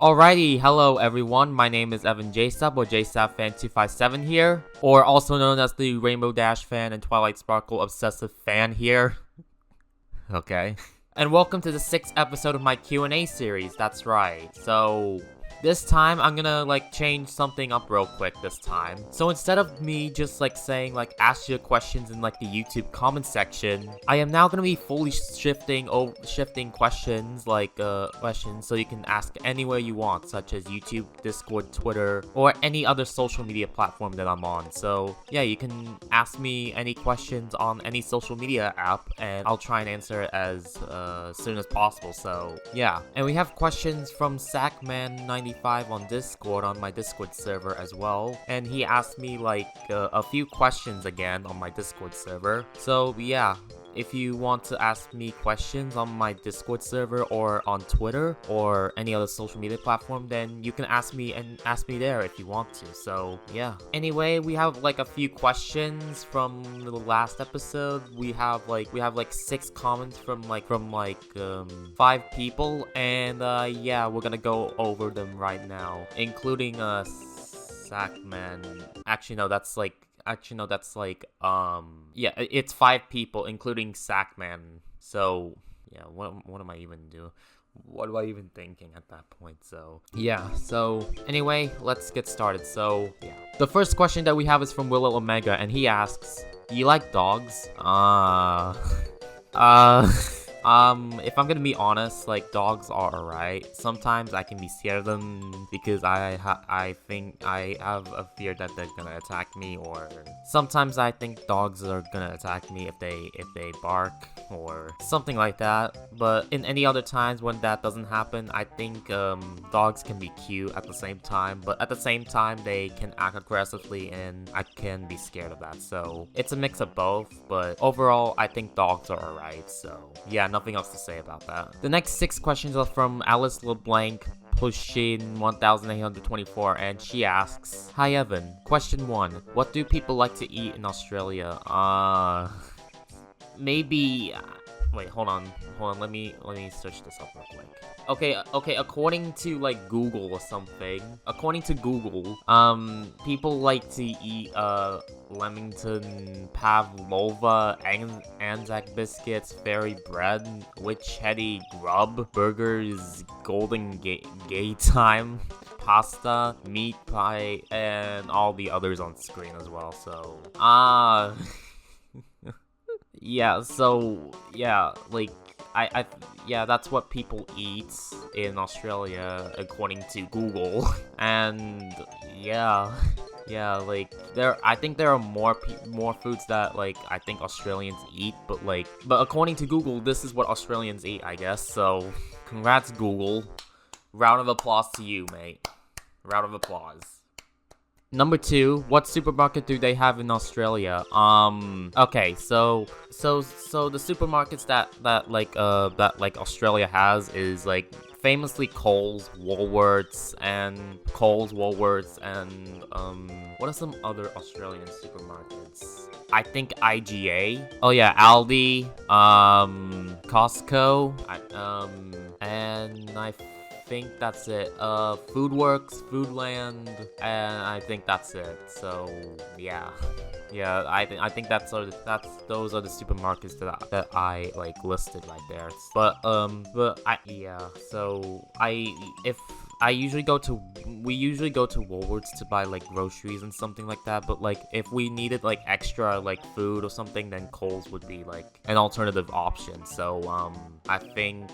Alrighty, hello everyone, my name is Evan JSub or JSabFan257 here, or also known as the Rainbow Dash fan and Twilight Sparkle Obsessive fan here. Okay. And welcome to the 6th episode of my Q&A series, that's right. So, this time, I'm gonna, change something up real quick this time. So instead of me just, saying, ask you questions in, the YouTube comment section, I am now gonna be fully shifting questions, questions, so you can ask anywhere you want, such as YouTube, Discord, Twitter, or any other social media platform that I'm on. So, yeah, you can ask me any questions on any social media app, and I'll try and answer it as, soon as possible, so, yeah. And we have questions from Sackman95 on Discord, on my Discord server as well, and he asked me a few questions again on my Discord server. So yeah, if you want to ask me questions on my Discord server or on Twitter or any other social media platform, then you can ask me there if you want to. So yeah. Anyway, we have a few questions from the last episode. We have 6 comments from 5 people, and yeah, we're gonna go over them right now, including Sackman. Actually no, that's yeah, it's 5 people, including Sackman. So, yeah, what am I even doing? What am I even thinking at that point? So, yeah, so, anyway, let's get started. So, yeah. The first question that we have is from Willow Omega, and he asks, do you like dogs? If I'm gonna be honest, dogs are alright. Sometimes I can be scared of them because I think I have a fear that they're gonna attack me, or sometimes I think dogs are gonna attack me if they bark or something like that. But in any other times when that doesn't happen, I think dogs can be cute at the same time, but at the same time they can act aggressively and I can be scared of that. So it's a mix of both, but overall I think dogs are alright. So yeah, nothing else to say about that. The next 6 questions are from Alice LeBlanc Pushin 1824, and she asks, hi Evan, question 1, what do people like to eat in Australia? Maybe wait, hold on, let me search this up real quick. Okay, according to Google or something, people like to eat Leamington pavlova, Anzac biscuits, fairy bread, witch heady grub, burgers, golden gay time, pasta, meat pie, and all the others on screen as well. So yeah, so yeah, yeah, that's what people eat in Australia according to Google. And yeah, I think there are more foods that I think Australians eat, but according to Google, this is what Australians eat, I guess. So congrats, Google. Round of applause to you, mate. Round of applause. Number 2, what supermarket do they have in Australia? Okay, so the supermarkets that Australia has is famously Coles, Woolworths, and what are some other Australian supermarkets? I think IGA. Oh yeah, Aldi, Costco, and I think that's it. Foodworks, Foodland, and I think that's it. So yeah, I think those are the supermarkets that I listed right there. But we usually go to Woolworths to buy groceries and something like that. But if we needed extra food or something, then Kohl's would be an alternative option. So I think.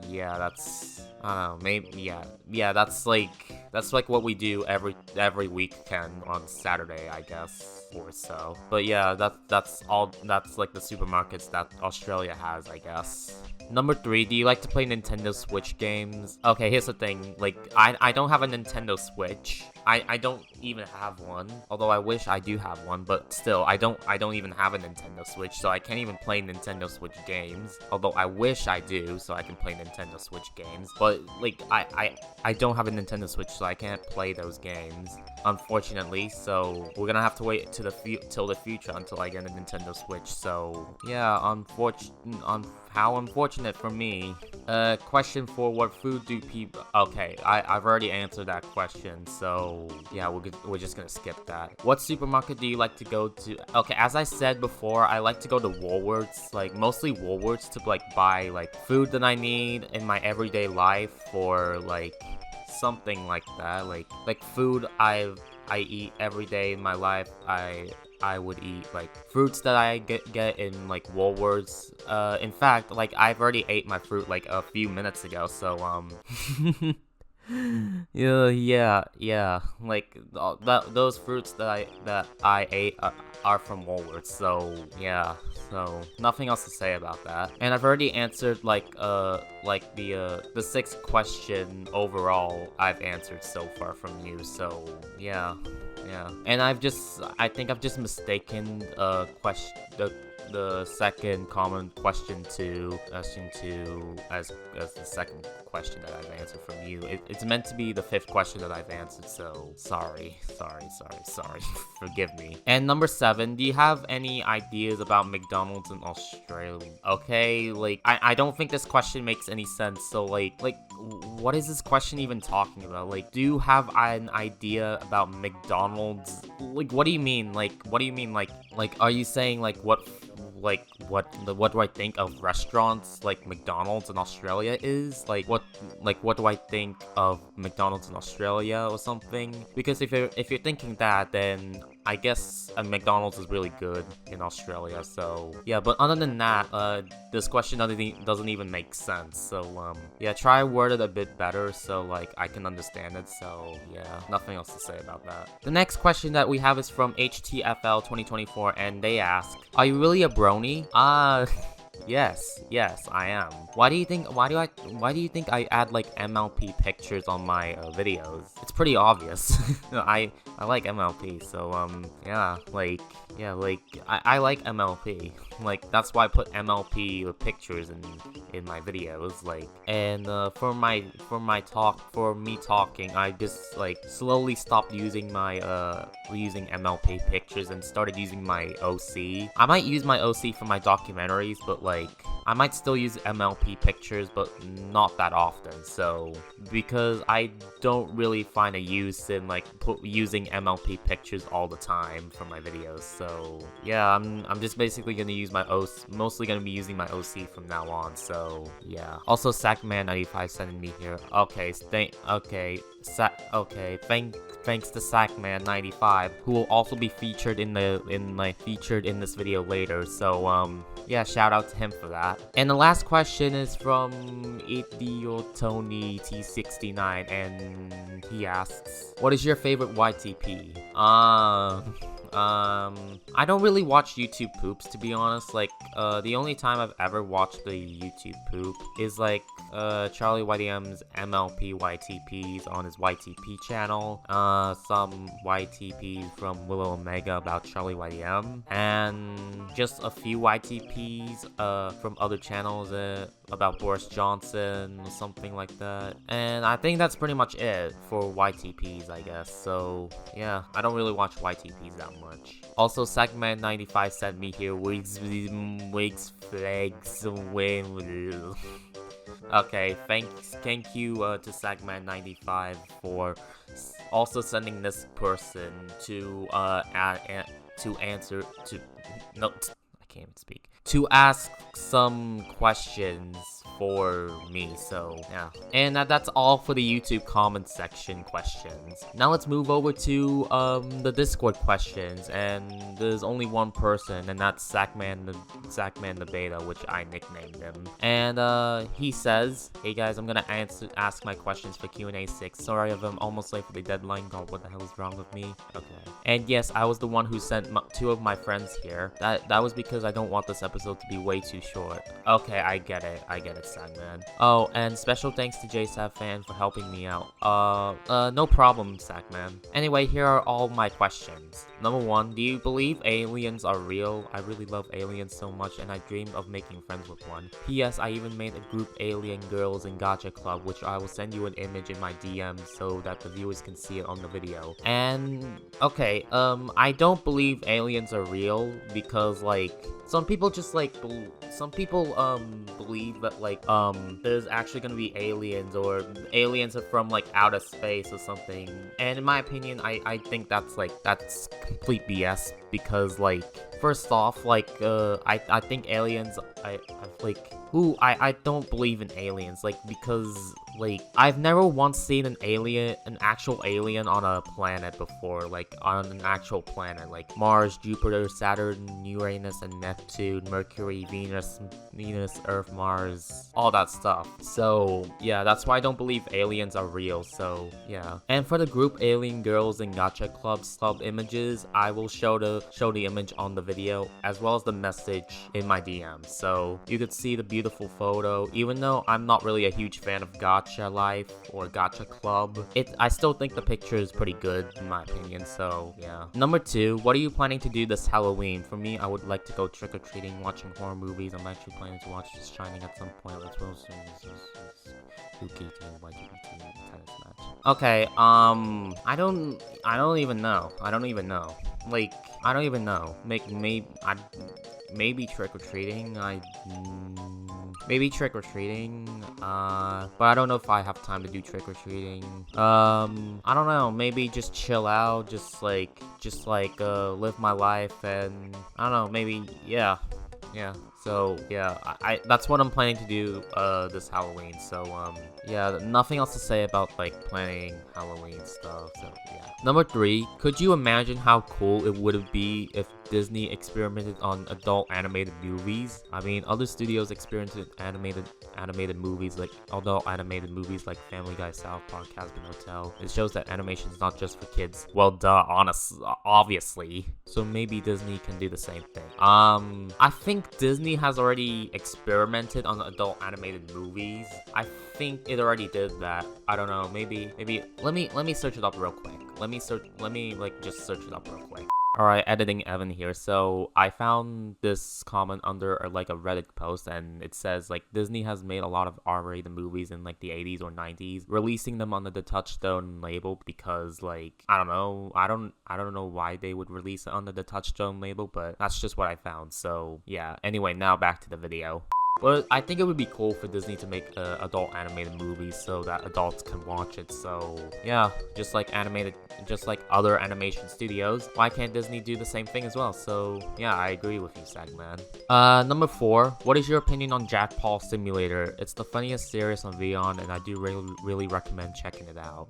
Yeah, that's, I don't know, maybe, yeah, that's what we do every weekend on Saturday, I guess, or so. But yeah, that's the supermarkets that Australia has, I guess. Number 3, do you like to play Nintendo Switch games? Okay, here's the thing, I don't have a Nintendo Switch. I don't even have one, although I wish I do have one, but still, I don't even have a Nintendo Switch, so I can't even play Nintendo Switch games, although I wish I do, so I can play Nintendo Switch games, but, I don't have a Nintendo Switch, so I can't play those games, unfortunately, so we're gonna have to wait till the future until I get a Nintendo Switch. So yeah, how unfortunate for me. Question for what food do people? Okay, I've already answered that question. So yeah, we're just gonna skip that. What supermarket do you like to go to? Okay, as I said before, I like to go to Woolworths, like mostly Woolworths, to like buy like food that I need in my everyday life, or like something like that, like food I eat every day in my life. I would eat like fruits that I get in like Woolworths. In fact, like I've already ate my fruit like a few minutes ago, so yeah. Like those fruits that I ate are from Woolworths. So yeah, so nothing else to say about that. And I've already answered like the sixth question overall. I've answered so far from you. So yeah. And I think I've just mistaken the second common question to as the second question that I've answered from you. It's meant to be the fifth question that I've answered, so sorry. Forgive me. And number 7, do you have any ideas about McDonald's in Australia? Okay, like I don't think this question makes any sense. So like what is this question even talking about? Like, do you have an idea about McDonald's? Like, what do you mean? Like, are you saying like what do I think of restaurants like McDonald's in Australia is? Like what do I think of McDonald's in Australia or something? Because if you're thinking that, then I guess a McDonald's is really good in Australia. So yeah, but other than that, this question doesn't even make sense. So yeah, try word it a bit better so like I can understand it. So yeah, nothing else to say about that. The next question that we have is from HTFL 2024, and they ask, "Are you really a brony?" Yes, I am. Why do you think I add like MLP pictures on my videos? It's pretty obvious. I like MLP, so yeah, I like MLP. Like that's why I put MLP with pictures in my videos. Like, and for me talking, I just like slowly stopped using my using MLP pictures and started using my OC. I might use my OC for my documentaries, but like I might still use MLP pictures, but not that often. So because I don't really find a use in like using MLP pictures all the time for my videos. So yeah, I'm just basically gonna use my mostly gonna be using my OC from now on. So yeah. Also, Sackman95 sending me here. Thanks to Sackman95, who will also be featured in this video later. So yeah, shout out to him for that. And the last question is from Idiotony T69, and he asks, "What is your favorite YTP?" I don't really watch YouTube poops, to be honest. Like, the only time I've ever watched the YouTube poop is like Charlie YDM's MLP YTPs on his YTP channel, some YTPs from Willow Omega about Charlie YDM, and just a few YTPs from other channels about Boris Johnson or something like that. And I think that's pretty much it for YTPs, I guess. So yeah, I don't really watch YTPs that much. Also, Sackman95 sent me here wigs flags win. Okay, thank you to Sackman95 for also sending this person to answer to no, I can't even speak, to ask some questions for me. So yeah, and that's all for the YouTube comment section questions. Now let's move over to the Discord questions, and there's only one person, and that's Sackman the Beta, which I nicknamed him. And he says, "Hey guys, I'm gonna ask my questions for Q&A 6. Sorry if I'm almost late for the deadline. God, what the hell is wrong with me?" Okay. And yes, I was the one who sent 2 of my friends here. That was because I don't want this episode to be way too short. Okay, I get it, Alright, Sagman. Oh, and special thanks to JSAV fan for helping me out. No problem, Sagman. Anyway, here are all my questions. Number 1, do you believe aliens are real? I really love aliens so much and I dreamed of making friends with one. P.S. I even made a group alien girls in Gacha Club, which I will send you an image in my DM so that the viewers can see it on the video. And, okay, I don't believe aliens are real because, like, some people just, like, believe that, like, there's actually gonna be aliens, or aliens are from, like, outer space or something. And in my opinion, I think that's complete BS, because, like, first off, like, I think aliens, I don't believe in aliens, like, because, like, I've never once seen an actual alien on a planet before, like, on an actual planet, like Mars, Jupiter, Saturn, Uranus, and Neptune, Mercury, Venus, Earth, Mars, all that stuff. So, yeah, that's why I don't believe aliens are real, so, yeah. And for the group Alien Girls and Gacha Club images, I will show the image on the video, as well as the message in my DM, so you could see the beautiful photo. Even though I'm not really a huge fan of Gacha Life or Gacha Club, I still think the picture is pretty good in my opinion, so yeah. Number 2, what are you planning to do this Halloween? For me, I would like to go trick-or-treating, watching horror movies. I'm actually planning to watch The Shining at some point. Let's roll some tennis match. Okay, I don't even know. Like, I don't even know. Maybe trick-or-treating. Maybe trick-or-treating, but I don't know if I have time to do trick-or-treating. I don't know, maybe just chill out, just live my life, and I don't know, maybe, yeah. So, yeah, that's what I'm planning to do, this Halloween, so, yeah, nothing else to say about, like, planning Halloween stuff, so, yeah. Number 3, could you imagine how cool it would be if Disney experimented on adult animated movies? I mean, other studios experimented animated movies, like adult animated movies like Family Guy, South Park, Hazbin Hotel. It shows that animation is not just for kids. Well, duh, obviously. So maybe Disney can do the same thing. I think Disney has already experimented on adult animated movies. I think it already did that. I don't know. Maybe. Let me search it up real quick. Let me just search it up real quick. Alright, editing Evan here. So I found this comment under a Reddit post, and it says, like, Disney has made a lot of R-rated movies in, like, the 80s or 90s, releasing them under the Touchstone label because, like, I don't know. I don't know why they would release it under the Touchstone label, but that's just what I found. So, yeah. Anyway, now back to the video. But I think it would be cool for Disney to make adult animated movies so that adults can watch it. So yeah, just like other animation studios, why can't Disney do the same thing as well? So yeah, I agree with you, Sagman. Number 4, what is your opinion on Jack Paul Simulator? It's the funniest series on Vion, and I do really recommend checking it out.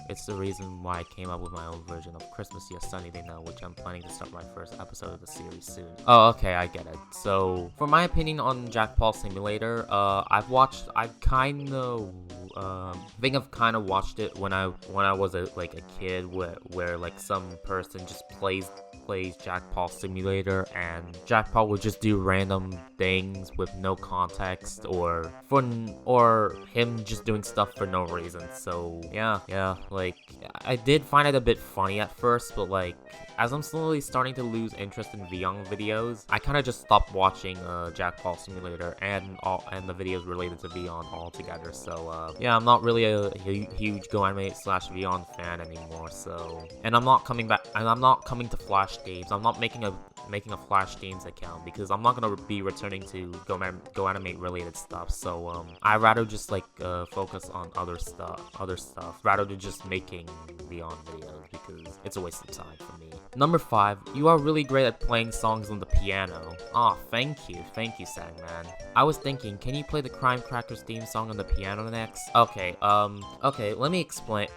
It's the reason why I came up with my own version of Christmas Yes Sunny They Know, which I'm planning to start my first episode of the series soon. Oh, okay, I get it. So for my opinion on Jack Paul Simulator, I've kind of watched it when I was a kid, where like some person just plays Jack Paul Simulator, and Jack Paul would just do random things with no context or him just doing stuff for no reason. So yeah, like, I did find it a bit funny at first, but like, as I'm slowly starting to lose interest in Vyong videos, I kind of just stopped watching Jack Paul Simulator and the videos related to Vyong altogether. So yeah, I'm not really a huge Go Animate / Vyong fan anymore. So, and I'm not coming to Flash Games. I'm not making a Flash Games account because I'm not gonna be returning to Go Animate related stuff. So I'd rather just focus on other stuff rather than just making Vyong videos, because it's a waste of time for me. Number 5, you are really great at playing songs on the piano. Aw, thank you, Sagman. I was thinking, can you play the Crime Crackers theme song on the piano next? Okay, let me explain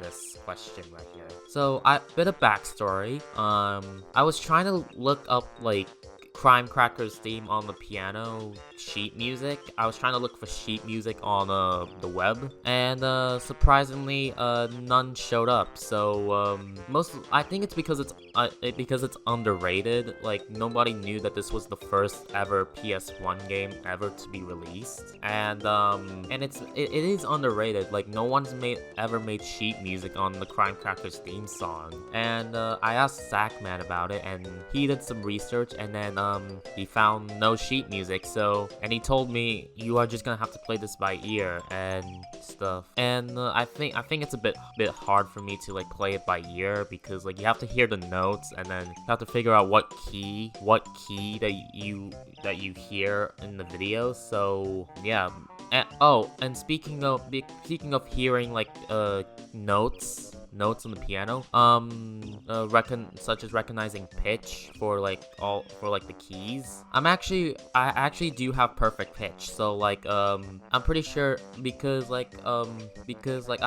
this question right here. So, bit of backstory. I was trying to look up, like, Crime Crackers theme on the piano sheet music. I was trying to look for sheet music on the web, and surprisingly none showed up. So I think it's because it's because it's underrated. Like, nobody knew that this was the first ever PS1 game ever to be released, and it is underrated. Like, no one's ever made sheet music on the Crime Crackers theme song. And I asked Sackman about it, and he did some research, and then he found no sheet music. And he told me, you are just gonna have to play this by ear and stuff. And I think it's a bit hard for me to like play it by ear, because like you have to hear the notes, and then you have to figure out what key that you hear in the video. So yeah. And speaking of hearing like notes on the piano, such as recognizing pitch for the keys. I actually do have perfect pitch, so like I'm pretty sure, because I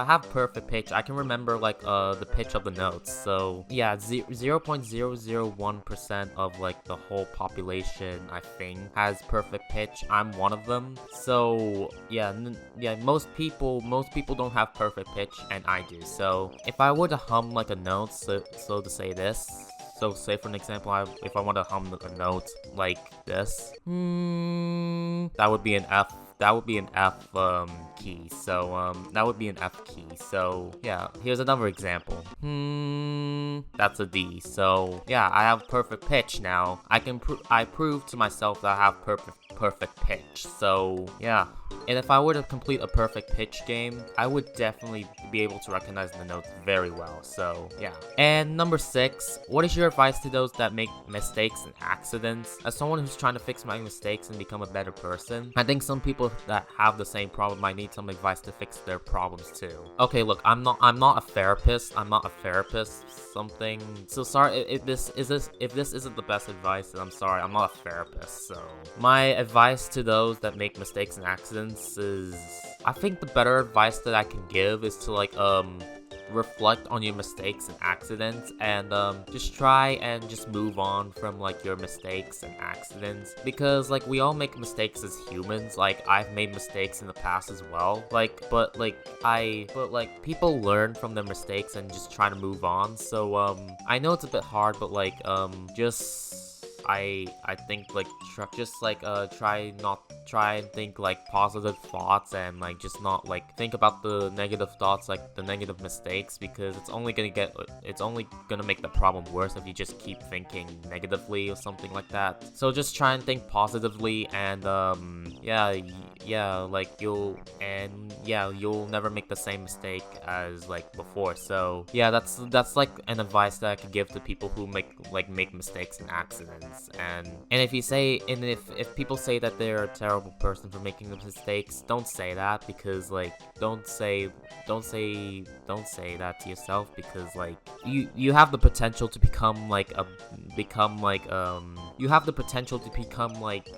have perfect pitch. I can remember like the pitch of the notes. So yeah, 0.001% of like the whole population, I think, has perfect pitch. I'm one of them. So yeah, most people don't have perfect pitch, and I do. So if I were to hum like a note, so to say this, so say for an example, if I want to hum a note like this, that would be an F. That would be an F key. So that would be an F key. So yeah, here's another example. That's a D. So yeah, I have perfect pitch now. I prove to myself that I have perfect pitch. So yeah. And if I were to complete a perfect pitch game, I would definitely be able to recognize the notes very well. So yeah. And number 6, what is your advice to those that make mistakes and accidents? As someone who's trying to fix my mistakes and become a better person, I think some people that have the same problem might need some advice to fix their problems too. Okay, look, I'm not a therapist. Something. So sorry if this isn't the best advice, then I'm sorry. I'm not a therapist. So my advice to those that make mistakes and accidents is, I think the better advice that I can give is to like reflect on your mistakes and accidents, and just try and just move on from like your mistakes and accidents, because like we all make mistakes as humans. Like I've made mistakes in the past as well, but people learn from their mistakes and just try to move on. So I know it's a bit hard, but like I think like try and think like positive thoughts, and like just not like think about the negative thoughts, like the negative mistakes, because it's only gonna make the problem worse if you just keep thinking negatively or something like that. So just try and think positively, and you'll never make the same mistake as like before. So yeah, that's like an advice that I could give to people who make mistakes and accidents. And if people say that they're a terrible person for making the mistakes, don't say that, because like don't say that to yourself, because like you have the potential to become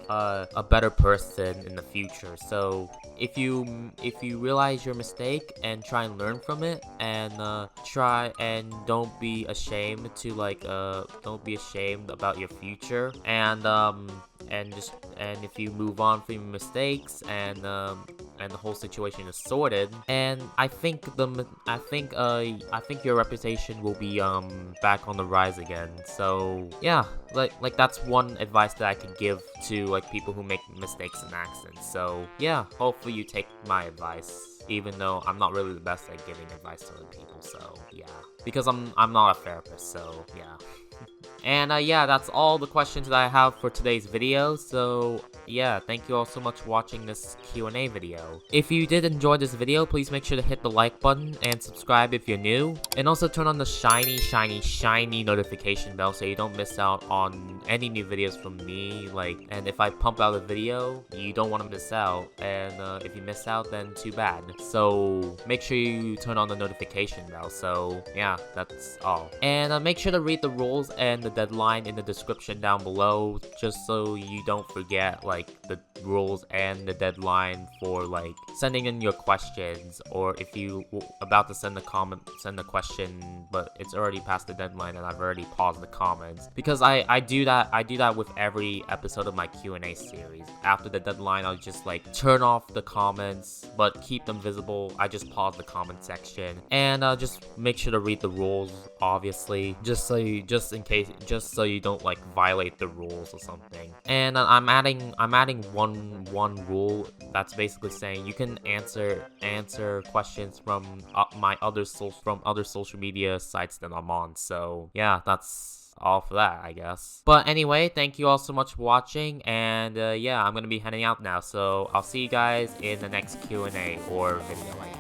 a better person in the future. So if you realize your mistake and try and learn from it, and don't be ashamed about your future, and if you move on from your mistakes, and the whole situation is sorted, and I think your reputation will be back on the rise again. So yeah, like that's one advice that I could give to like people who make mistakes and accidents. So yeah, hopefully you take my advice, even though I'm not really the best at giving advice to other people. So yeah, because I'm not a therapist. So yeah. And yeah, that's all the questions that I have for today's video. So yeah, thank you all so much for watching this Q&A video. If you did enjoy this video, please make sure to hit the like button and subscribe if you're new. And also turn on the shiny notification bell so you don't miss out on any new videos from me. And if I pump out a video, you don't want to miss out. And if you miss out, then too bad. So make sure you turn on the notification bell. So yeah, that's all. And make sure to read the rules and and the deadline in the description down below, just so you don't forget like the rules and the deadline for like sending in your questions, or if you about to send a question, but it's already past the deadline and I've already paused the comments, because I do that with every episode of my Q&A series. After the deadline, I'll just like turn off the comments but keep them visible. I just pause the comment section, and just make sure to read the rules, obviously, just so you don't like violate the rules or something. And I'm adding one rule that's basically saying you can answer questions from other social media sites that I'm on. So yeah, that's all for that, I guess. But anyway, thank you all so much for watching, and yeah, I'm gonna be heading out now, so I'll see you guys in the next Q&A or video, I guess.